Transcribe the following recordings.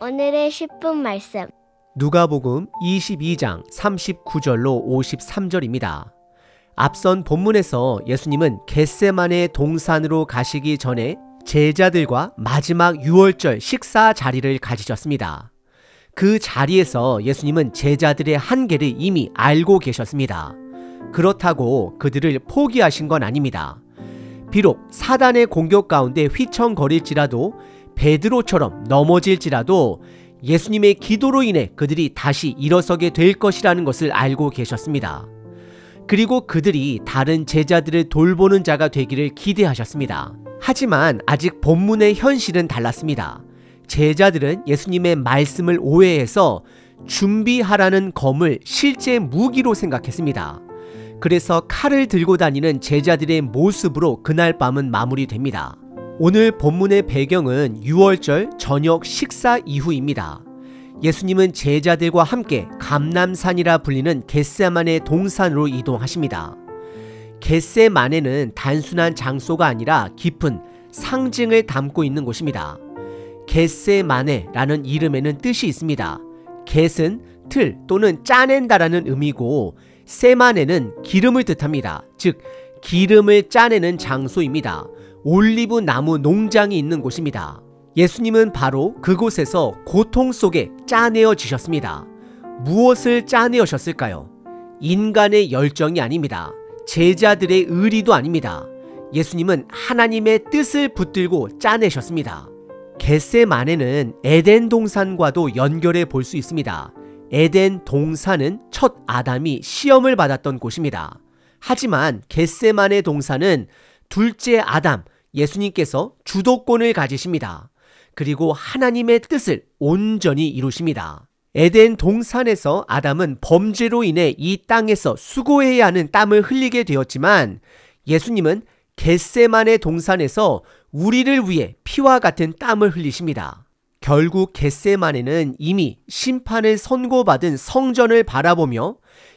오늘의 10분 말씀. 누가복음 22장 39절로 53절입니다. 앞선 본문에서 예수님은 겟세마네 동산으로 가시기 전에 제자들과 마지막 유월절 식사 자리를 가지셨습니다. 그 자리에서 예수님은 제자들의 한계를 이미 알고 계셨습니다. 그렇다고 그들을 포기하신 건 아닙니다. 비록 사단의 공격 가운데 휘청거릴지라도 베드로처럼 넘어질지라도 예수님의 기도로 인해 그들이 다시 일어서게 될 것이라는 것을 알고 계셨습니다. 그리고 그들이 다른 제자들을 돌보는 자가 되기를 기대하셨습니다. 하지만 아직 본문의 현실은 달랐습니다. 제자들은 예수님의 말씀을 오해해서 준비하라는 검을 실제 무기로 생각했습니다. 그래서 칼을 들고 다니는 제자들의 모습으로 그날 밤은 마무리됩니다. 오늘 본문의 배경은 유월절 저녁 식사 이후입니다. 예수님은 제자들과 함께 감람산이라 불리는 겟세마네 동산으로 이동하십니다. 겟세마네는 단순한 장소가 아니라 깊은 상징을 담고 있는 곳입니다. 겟세마네라는 이름에는 뜻이 있습니다. 겟은 틀 또는 짜낸다라는 의미고 세마네는 기름을 뜻합니다. 즉 기름을 짜내는 장소입니다. 올리브 나무 농장이 있는 곳입니다. 예수님은 바로 그곳에서 고통 속에 짜내어지셨습니다. 무엇을 짜내어셨을까요? 인간의 열정이 아닙니다. 제자들의 의리도 아닙니다. 예수님은 하나님의 뜻을 붙들고 짜내셨습니다. 겟세마네는 에덴 동산과도 연결해 볼 수 있습니다. 에덴 동산은 첫 아담이 시험을 받았던 곳입니다. 하지만 겟세마네 동산은 둘째 아담, 예수님께서 주도권을 가지십니다. 그리고 하나님의 뜻을 온전히 이루십니다. 에덴 동산에서 아담은 범죄로 인해 이 땅에서 수고해야 하는 땀을 흘리게 되었지만 예수님은 겟세마네 동산에서 우리를 위해 피와 같은 땀을 흘리십니다. 결국 겟세마네는 이미 심판을 선고받은 성전을 바라보며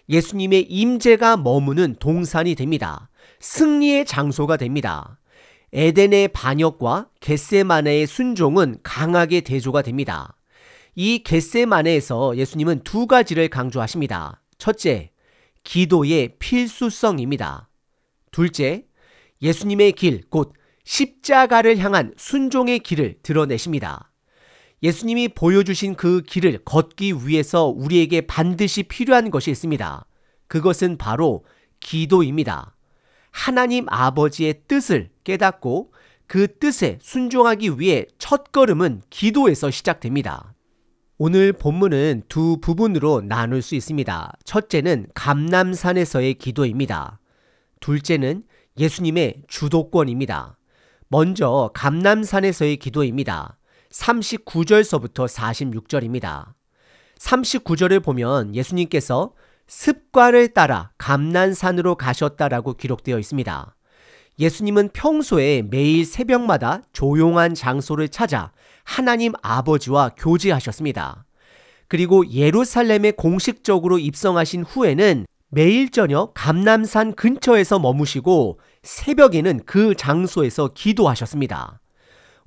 예수님의 임재가 머무는 동산이 됩니다. 승리의 장소가 됩니다. 에덴의 반역과 겟세마네의 순종은 강하게 대조가 됩니다. 이 겟세마네에서 예수님은 두 가지를 강조하십니다. 첫째, 기도의 필수성입니다. 둘째, 예수님의 길, 곧 십자가를 향한 순종의 길을 드러내십니다. 예수님이 보여주신 그 길을 걷기 위해서 우리에게 반드시 필요한 것이 있습니다. 그것은 바로 기도입니다. 하나님 아버지의 뜻을 깨닫고 그 뜻에 순종하기 위해 첫걸음은 기도에서 시작됩니다. 오늘 본문은 두 부분으로 나눌 수 있습니다. 첫째는 감람산에서의 기도입니다. 둘째는 예수님의 주도권입니다. 먼저 감람산에서의 기도입니다. 39절서부터 46절입니다. 39절을 보면 예수님께서 습관을 따라 감람산으로 가셨다라고 기록되어 있습니다. 예수님은 평소에 매일 새벽마다 조용한 장소를 찾아 하나님 아버지와 교제하셨습니다. 그리고 예루살렘에 공식적으로 입성하신 후에는 매일 저녁 감람산 근처에서 머무시고 새벽에는 그 장소에서 기도하셨습니다.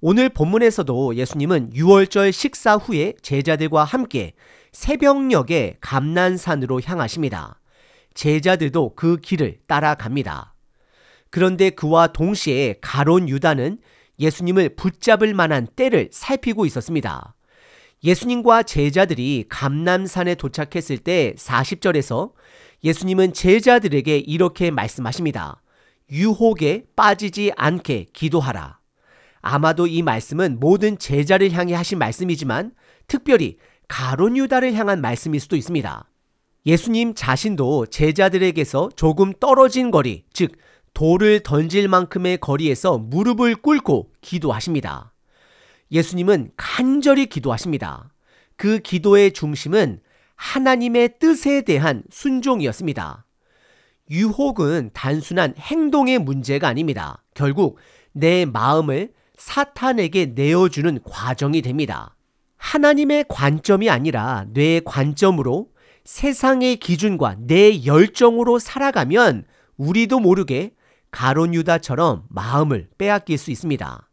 오늘 본문에서도 예수님은 유월절 식사 후에 제자들과 함께 새벽녘에 감람산으로 향하십니다. 제자들도 그 길을 따라갑니다. 그런데 그와 동시에 가룟 유다는 예수님을 붙잡을 만한 때를 살피고 있었습니다. 예수님과 제자들이 감람산에 도착했을 때 40절에서 예수님은 제자들에게 이렇게 말씀하십니다. 유혹에 빠지지 않게 기도하라. 아마도 이 말씀은 모든 제자를 향해 하신 말씀이지만 특별히 가룟 유다를 향한 말씀일 수도 있습니다. 예수님 자신도 제자들에게서 조금 떨어진 거리, 즉 돌을 던질 만큼의 거리에서 무릎을 꿇고 기도하십니다. 예수님은 간절히 기도하십니다. 그 기도의 중심은 하나님의 뜻에 대한 순종이었습니다. 유혹은 단순한 행동의 문제가 아닙니다. 결국 내 마음을 사탄에게 내어주는 과정이 됩니다. 하나님의 관점이 아니라 뇌의 관점으로 세상의 기준과 내 열정으로 살아가면 우리도 모르게 가룟 유다처럼 마음을 빼앗길 수 있습니다.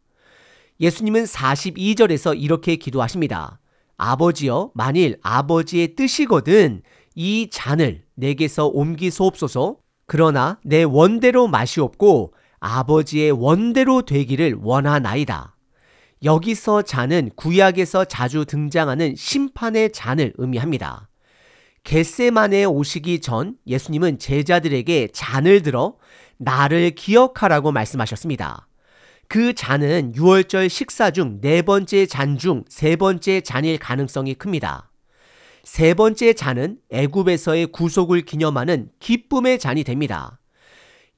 예수님은 42절에서 이렇게 기도하십니다. 아버지여, 만일 아버지의 뜻이거든 이 잔을 내게서 옮기소옵소서. 그러나 내 원대로 마시옵고 아버지의 원대로 되기를 원하나이다. 여기서 잔은 구약에서 자주 등장하는 심판의 잔을 의미합니다. 겟세마네에 오시기 전 예수님은 제자들에게 잔을 들어 나를 기억하라고 말씀하셨습니다. 그 잔은 유월절 식사 중 네 번째 잔 중 세 번째 잔일 가능성이 큽니다. 세 번째 잔은 애굽에서의 구속을 기념하는 기쁨의 잔이 됩니다.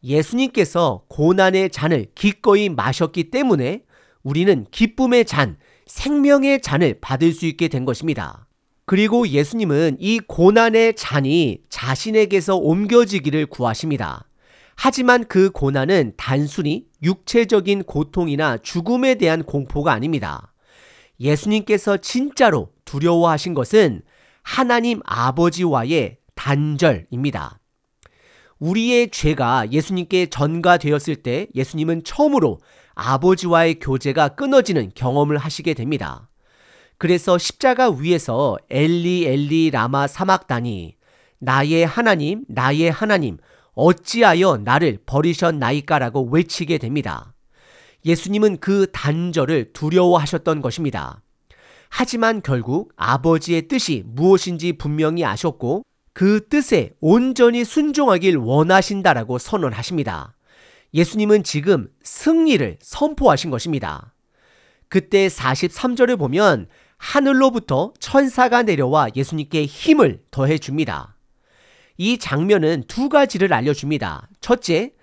예수님께서 고난의 잔을 기꺼이 마셨기 때문에 우리는 기쁨의 잔, 생명의 잔을 받을 수 있게 된 것입니다. 그리고 예수님은 이 고난의 잔이 자신에게서 옮겨지기를 구하십니다. 하지만 그 고난은 단순히 육체적인 고통이나 죽음에 대한 공포가 아닙니다. 예수님께서 진짜로 두려워하신 것은 하나님 아버지와의 단절입니다. 우리의 죄가 예수님께 전가되었을 때 예수님은 처음으로 아버지와의 교제가 끊어지는 경험을 하시게 됩니다. 그래서 십자가 위에서 엘리 엘리 라마 사막다니 나의 하나님 어찌하여 나를 버리셨나이까라고 외치게 됩니다. 예수님은 그 단절을 두려워하셨던 것입니다. 하지만 결국 아버지의 뜻이 무엇인지 분명히 아셨고 그 뜻에 온전히 순종하길 원하신다라고 선언하십니다. 예수님은 지금 승리를 선포하신 것입니다. 그때 43절을 보면 하늘로부터 천사가 내려와 예수님께 힘을 더해 줍니다. 이 장면은 두 가지를 알려줍니다. 첫째,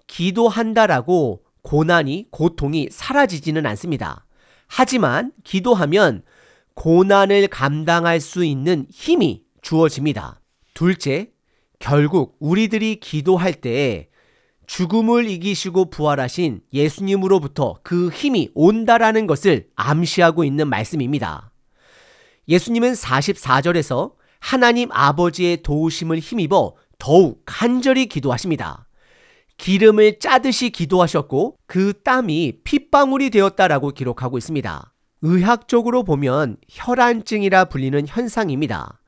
기도한다라고 고통이 사라지지는 않습니다. 하지만 기도하면 고난을 감당할 수 있는 힘이 주어집니다. 둘째, 결국 우리들이 기도할 때 죽음을 이기시고 부활하신 예수님으로부터 그 힘이 온다라는 것을 암시하고 있는 말씀입니다. 예수님은 44절에서 하나님 아버지의 도우심을 힘입어 더욱 간절히 기도하십니다. 기름을 짜듯이 기도하셨고 그 땀이 핏방울이 되었다라고 기록하고 있습니다. 의학적으로 보면 혈안증이라 불리는 현상입니다.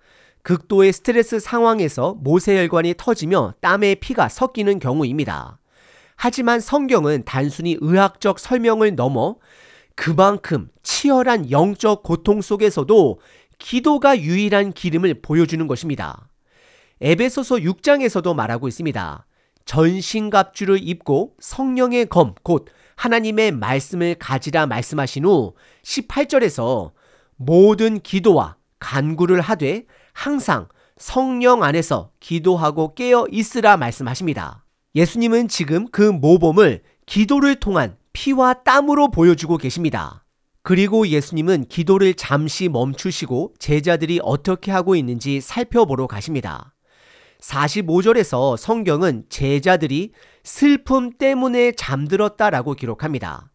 극도의 스트레스 상황에서 모세혈관이 터지며 땀에 피가 섞이는 경우입니다. 하지만 성경은 단순히 의학적 설명을 넘어 그만큼 치열한 영적 고통 속에서도 기도가 유일한 기름을 보여주는 것입니다. 에베소서 6장에서도 말하고 있습니다. 전신갑주를 입고 성령의 검, 곧 하나님의 말씀을 가지라 말씀하신 후 18절에서 모든 기도와 간구를 하되 항상 성령 안에서 기도하고 깨어 있으라 말씀하십니다. 예수님은 지금 그 모범을 기도를 통한 피와 땀으로 보여주고 계십니다. 그리고 예수님은 기도를 잠시 멈추시고 제자들이 어떻게 하고 있는지 살펴보러 가십니다. 45절에서 성경은 제자들이 슬픔 때문에 잠들었다라고 기록합니다.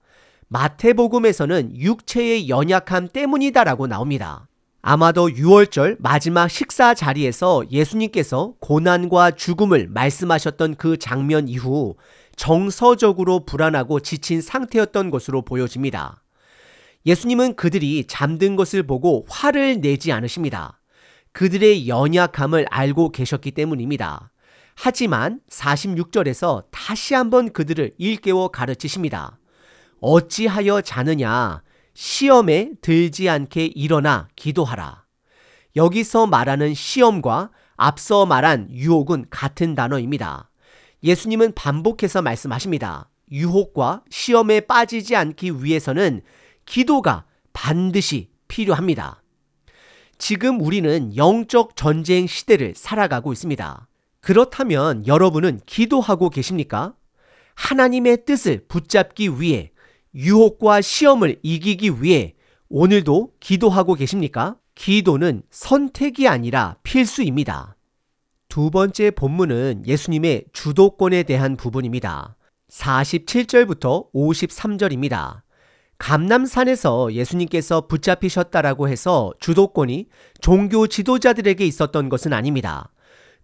마태복음에서는 육체의 연약함 때문이다라고 나옵니다. 아마도 6월절 마지막 식사 자리에서 예수님께서 고난과 죽음을 말씀하셨던 그 장면 이후 정서적으로 불안하고 지친 상태였던 것으로 보여집니다. 예수님은 그들이 잠든 것을 보고 화를 내지 않으십니다. 그들의 연약함을 알고 계셨기 때문입니다. 하지만 46절에서 다시 한번 그들을 일깨워 가르치십니다. 어찌하여 자느냐? 시험에 들지 않게 일어나 기도하라. 여기서 말하는 시험과 앞서 말한 유혹은 같은 단어입니다. 예수님은 반복해서 말씀하십니다. 유혹과 시험에 빠지지 않기 위해서는 기도가 반드시 필요합니다. 지금 우리는 영적 전쟁 시대를 살아가고 있습니다. 그렇다면 여러분은 기도하고 계십니까? 하나님의 뜻을 붙잡기 위해 유혹과 시험을 이기기 위해 오늘도 기도하고 계십니까? 기도는 선택이 아니라 필수입니다. 두 번째 본문은 예수님의 주도권에 대한 부분입니다. 47절부터 53절입니다. 감람산에서 예수님께서 붙잡히셨다라고 해서 주도권이 종교 지도자들에게 있었던 것은 아닙니다.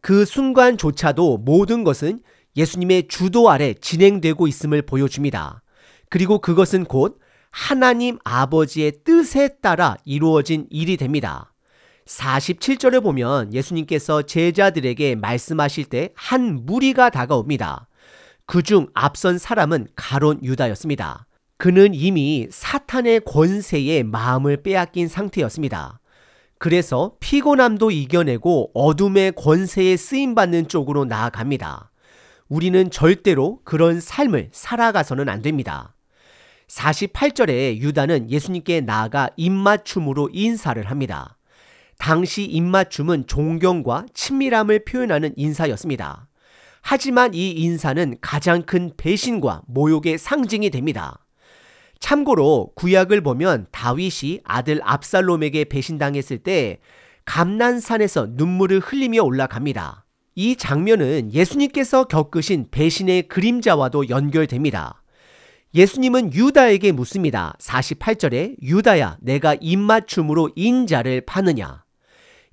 그 순간조차도 모든 것은 예수님의 주도 아래 진행되고 있음을 보여줍니다. 그리고 그것은 곧 하나님 아버지의 뜻에 따라 이루어진 일이 됩니다. 47절에 보면 예수님께서 제자들에게 말씀하실 때 한 무리가 다가옵니다. 그중 앞선 사람은 가룟 유다였습니다. 그는 이미 사탄의 권세에 마음을 빼앗긴 상태였습니다. 그래서 피곤함도 이겨내고 어둠의 권세에 쓰임받는 쪽으로 나아갑니다. 우리는 절대로 그런 삶을 살아가서는 안 됩니다. 48절에 유다는 예수님께 나아가 입맞춤으로 인사를 합니다. 당시 입맞춤은 존경과 친밀함을 표현하는 인사였습니다. 하지만 이 인사는 가장 큰 배신과 모욕의 상징이 됩니다. 참고로 구약을 보면 다윗이 아들 압살롬에게 배신당했을 때 감난산에서 눈물을 흘리며 올라갑니다. 이 장면은 예수님께서 겪으신 배신의 그림자와도 연결됩니다. 예수님은 유다에게 묻습니다. 48절에 유다야 내가 입맞춤으로 인자를 파느냐.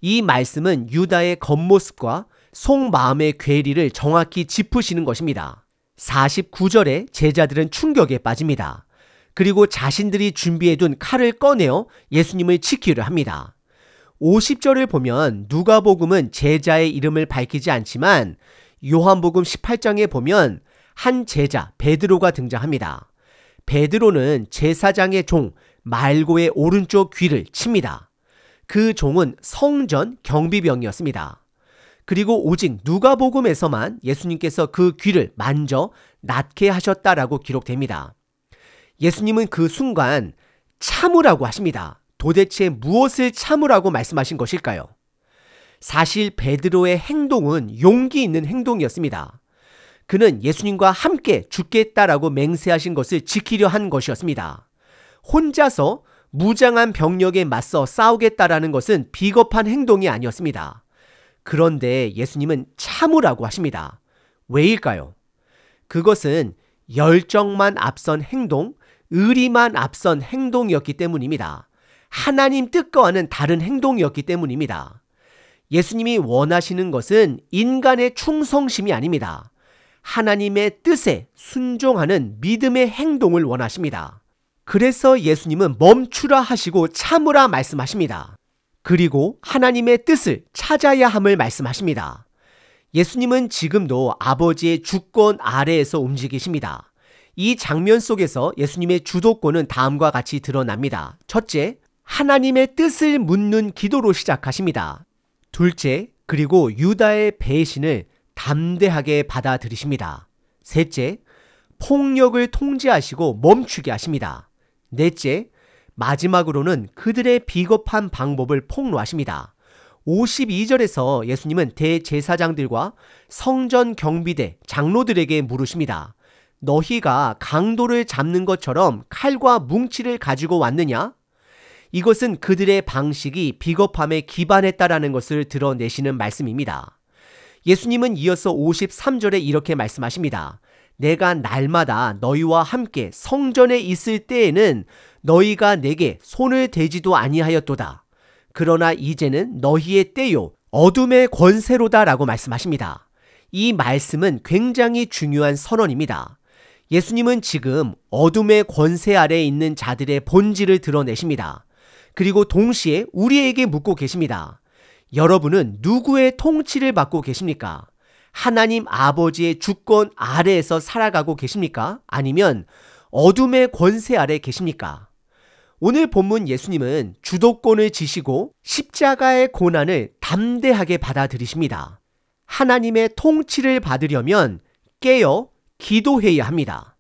이 말씀은 유다의 겉모습과 속마음의 괴리를 정확히 짚으시는 것입니다. 49절에 제자들은 충격에 빠집니다. 그리고 자신들이 준비해둔 칼을 꺼내어 예수님을 치기를 합니다. 50절을 보면 누가복음은 제자의 이름을 밝히지 않지만 요한복음 18장에 보면 한 제자 베드로가 등장합니다. 베드로는 제사장의 종 말고의 오른쪽 귀를 칩니다. 그 종은 성전 경비병이었습니다. 그리고 오직 누가복음에서만 예수님께서 그 귀를 만져 낫게 하셨다라고 기록됩니다. 예수님은 그 순간 참으라고 하십니다. 도대체 무엇을 참으라고 말씀하신 것일까요? 사실 베드로의 행동은 용기 있는 행동이었습니다. 그는 예수님과 함께 죽겠다라고 맹세하신 것을 지키려 한 것이었습니다. 혼자서 무장한 병력에 맞서 싸우겠다라는 것은 비겁한 행동이 아니었습니다. 그런데 예수님은 참으라고 하십니다. 왜일까요? 그것은 열정만 앞선 행동, 의리만 앞선 행동이었기 때문입니다. 하나님 뜻과는 다른 행동이었기 때문입니다. 예수님이 원하시는 것은 인간의 충성심이 아닙니다. 하나님의 뜻에 순종하는 믿음의 행동을 원하십니다. 그래서 예수님은 멈추라 하시고 참으라 말씀하십니다. 그리고 하나님의 뜻을 찾아야 함을 말씀하십니다. 예수님은 지금도 아버지의 주권 아래에서 움직이십니다. 이 장면 속에서 예수님의 주도권은 다음과 같이 드러납니다. 첫째, 하나님의 뜻을 묻는 기도로 시작하십니다. 둘째, 그리고 유다의 배신을 담대하게 받아들이십니다. 셋째, 폭력을 통제하시고 멈추게 하십니다. 넷째, 마지막으로는 그들의 비겁한 방법을 폭로하십니다. 52절에서 예수님은 대제사장들과 성전 경비대 장로들에게 물으십니다. 너희가 강도를 잡는 것처럼 칼과 뭉치를 가지고 왔느냐? 이것은 그들의 방식이 비겁함에 기반했다라는 것을 드러내시는 말씀입니다. 예수님은 이어서 53절에 이렇게 말씀하십니다. 내가 날마다 너희와 함께 성전에 있을 때에는 너희가 내게 손을 대지도 아니하였도다. 그러나 이제는 너희의 때요 어둠의 권세로다 라고 말씀하십니다. 이 말씀은 굉장히 중요한 선언입니다. 예수님은 지금 어둠의 권세 아래에 있는 자들의 본질을 드러내십니다. 그리고 동시에 우리에게 묻고 계십니다. 여러분은 누구의 통치를 받고 계십니까? 하나님 아버지의 주권 아래에서 살아가고 계십니까? 아니면 어둠의 권세 아래 계십니까? 오늘 본문 예수님은 주도권을 지시고 십자가의 고난을 담대하게 받아들이십니다. 하나님의 통치를 받으려면 깨어 기도해야 합니다.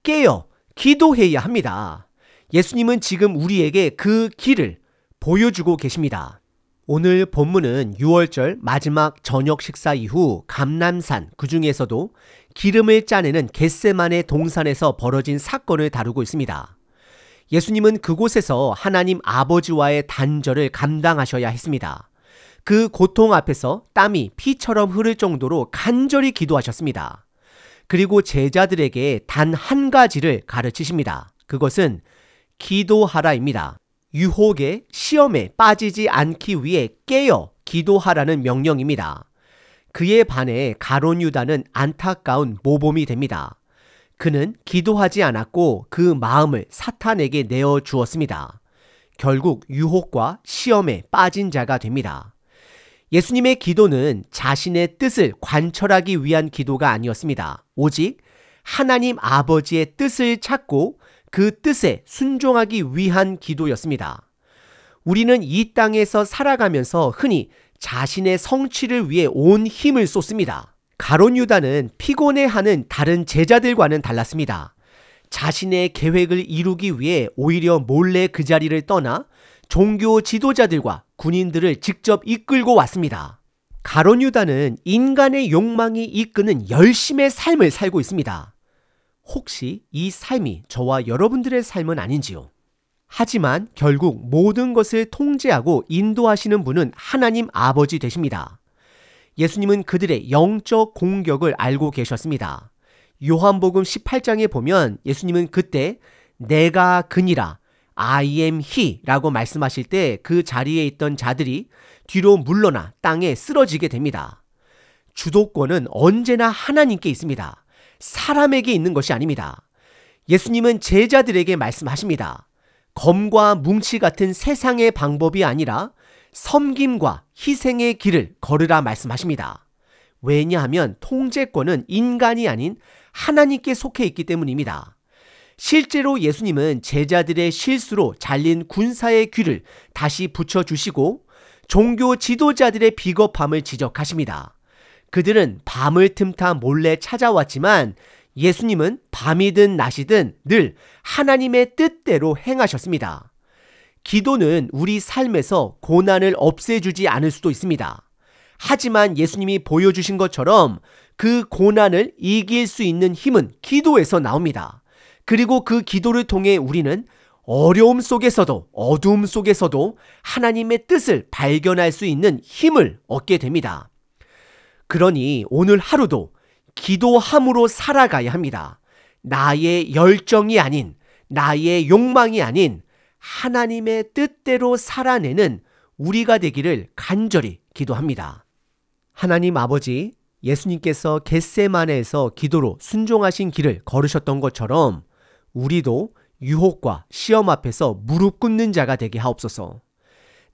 깨어 기도해야 합니다. 예수님은 지금 우리에게 그 길을 보여주고 계십니다. 오늘 본문은 6월절 마지막 저녁 식사 이후 감람산, 그 중에서도 기름을 짜내는 겟세마네 동산에서 벌어진 사건을 다루고 있습니다. 예수님은 그곳에서 하나님 아버지와의 단절을 감당하셔야 했습니다. 그 고통 앞에서 땀이 피처럼 흐를 정도로 간절히 기도하셨습니다. 그리고 제자들에게 단 한 가지를 가르치십니다. 그것은 기도하라입니다. 유혹에 시험에 빠지지 않기 위해 깨어 기도하라는 명령입니다. 그에 반해 가룟 유다는 안타까운 모범이 됩니다. 그는 기도하지 않았고 그 마음을 사탄에게 내어 주었습니다. 결국 유혹과 시험에 빠진 자가 됩니다. 예수님의 기도는 자신의 뜻을 관철하기 위한 기도가 아니었습니다. 오직 하나님 아버지의 뜻을 찾고 그 뜻에 순종하기 위한 기도였습니다. 우리는 이 땅에서 살아가면서 흔히 자신의 성취를 위해 온 힘을 쏟습니다. 가룟 유다는 피곤해하는 다른 제자들과는 달랐습니다. 자신의 계획을 이루기 위해 오히려 몰래 그 자리를 떠나 종교 지도자들과 군인들을 직접 이끌고 왔습니다. 가룟 유다는 인간의 욕망이 이끄는 열심의 삶을 살고 있습니다. 혹시 이 삶이 저와 여러분들의 삶은 아닌지요? 하지만 결국 모든 것을 통제하고 인도하시는 분은 하나님 아버지 되십니다. 예수님은 그들의 영적 공격을 알고 계셨습니다. 요한복음 18장에 보면 예수님은 그때 내가 그니라 I am he 라고 말씀하실 때 그 자리에 있던 자들이 뒤로 물러나 땅에 쓰러지게 됩니다. 주도권은 언제나 하나님께 있습니다. 사람에게 있는 것이 아닙니다. 예수님은 제자들에게 말씀하십니다. 검과 뭉치 같은 세상의 방법이 아니라 섬김과 희생의 길을 걸으라 말씀하십니다. 왜냐하면 통제권은 인간이 아닌 하나님께 속해 있기 때문입니다. 실제로 예수님은 제자들의 실수로 잘린 군사의 귀를 다시 붙여주시고 종교 지도자들의 비겁함을 지적하십니다. 그들은 밤을 틈타 몰래 찾아왔지만 예수님은 밤이든 낮이든 늘 하나님의 뜻대로 행하셨습니다. 기도는 우리 삶에서 고난을 없애주지 않을 수도 있습니다. 하지만 예수님이 보여주신 것처럼 그 고난을 이길 수 있는 힘은 기도에서 나옵니다. 그리고 그 기도를 통해 우리는 어려움 속에서도 어두움 속에서도 하나님의 뜻을 발견할 수 있는 힘을 얻게 됩니다. 그러니 오늘 하루도 기도함으로 살아가야 합니다. 나의 열정이 아닌, 나의 욕망이 아닌 하나님의 뜻대로 살아내는 우리가 되기를 간절히 기도합니다. 하나님 아버지, 예수님께서 겟세마네에서 기도로 순종하신 길을 걸으셨던 것처럼 우리도 유혹과 시험 앞에서 무릎 꿇는 자가 되게 하옵소서.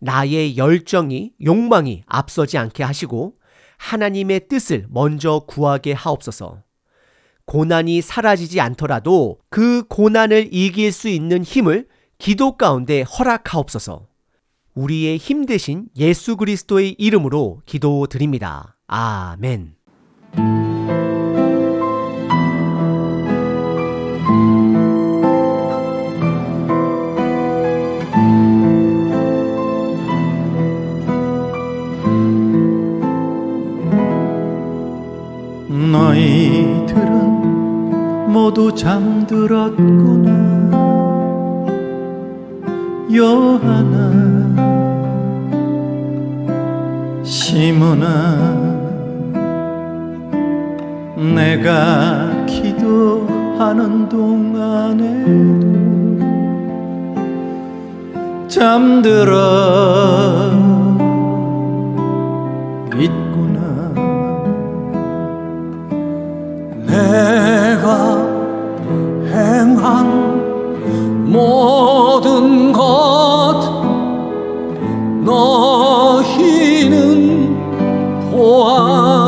나의 열정이, 욕망이 앞서지 않게 하시고 하나님의 뜻을 먼저 구하게 하옵소서. 고난이 사라지지 않더라도 그 고난을 이길 수 있는 힘을 기도 가운데 허락하옵소서. 우리의 힘 대신 예수 그리스도의 이름으로 기도드립니다. 아멘. 너희들은 모두 잠들었구나. 요한아, 시몬아, 내가 기도하는 동안에도 잠들어 있구나. 내가 행한 모든 것 너희는 보았거늘.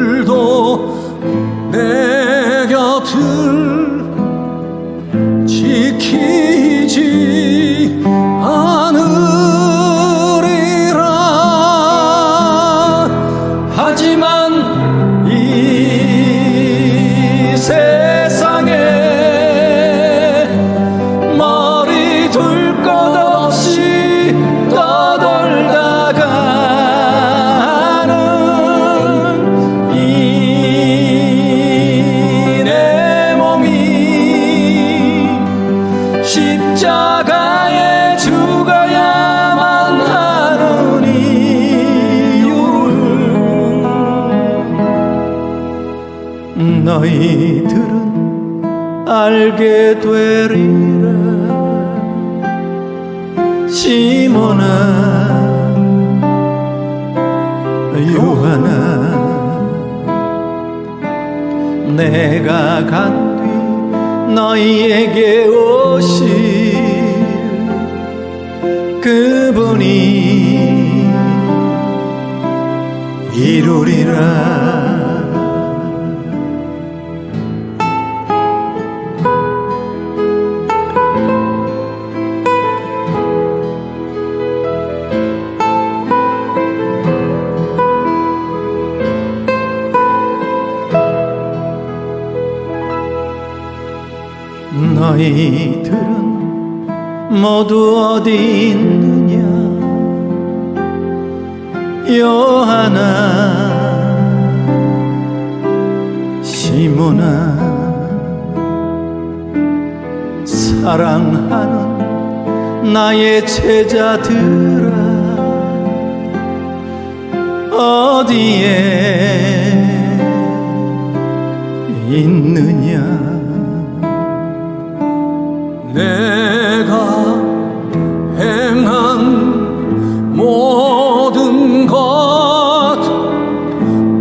너희들도 내 곁을 지키지 않으리라. 하지만 이 세상에 머리 둘 것 없이 떠돌다가는 이 내 몸이 십자가에 죽어야만 하는 이유를 너희들은 알게 되리라. 시몬아, 유하나 내가 간 뒤 너희에게 오실 그분이 이루리라. 너희들은 모두 어디 있느냐. 요하나 시몬아 사랑하는 나의 제자들아 어디에 있느냐. 내가 행한 모든 것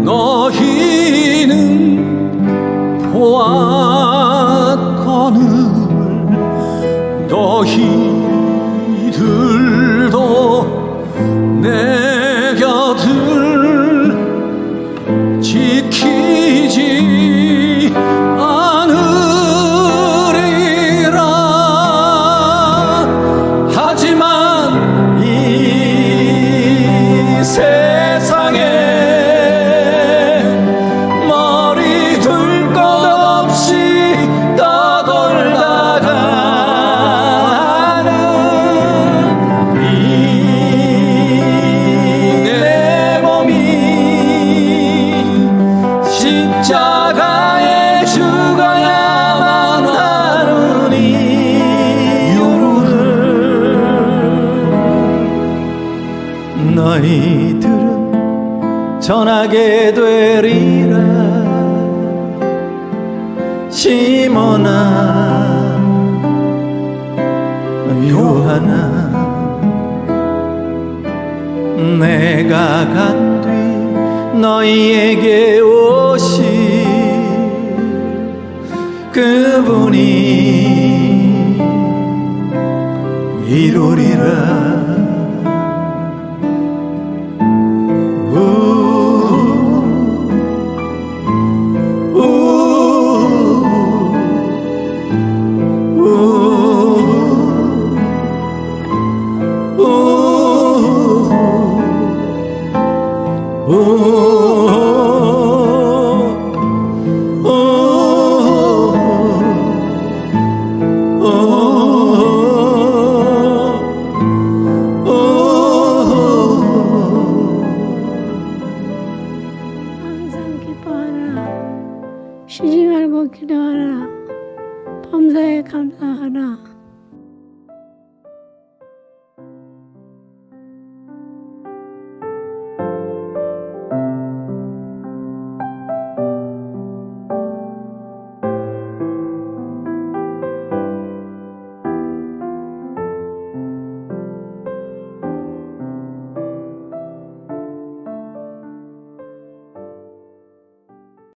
너희는 보았거늘 너희들도 내 곁을 지키지 십자가에 죽어야만 하는 이유를 너희들은 전하게 되리라. 시몬아 요하나 내가 간 뒤 너희에게 오실 그분이 이루리라. 항상 기뻐하라. 쉬지 말고 기도하라. 범사에 감사하라.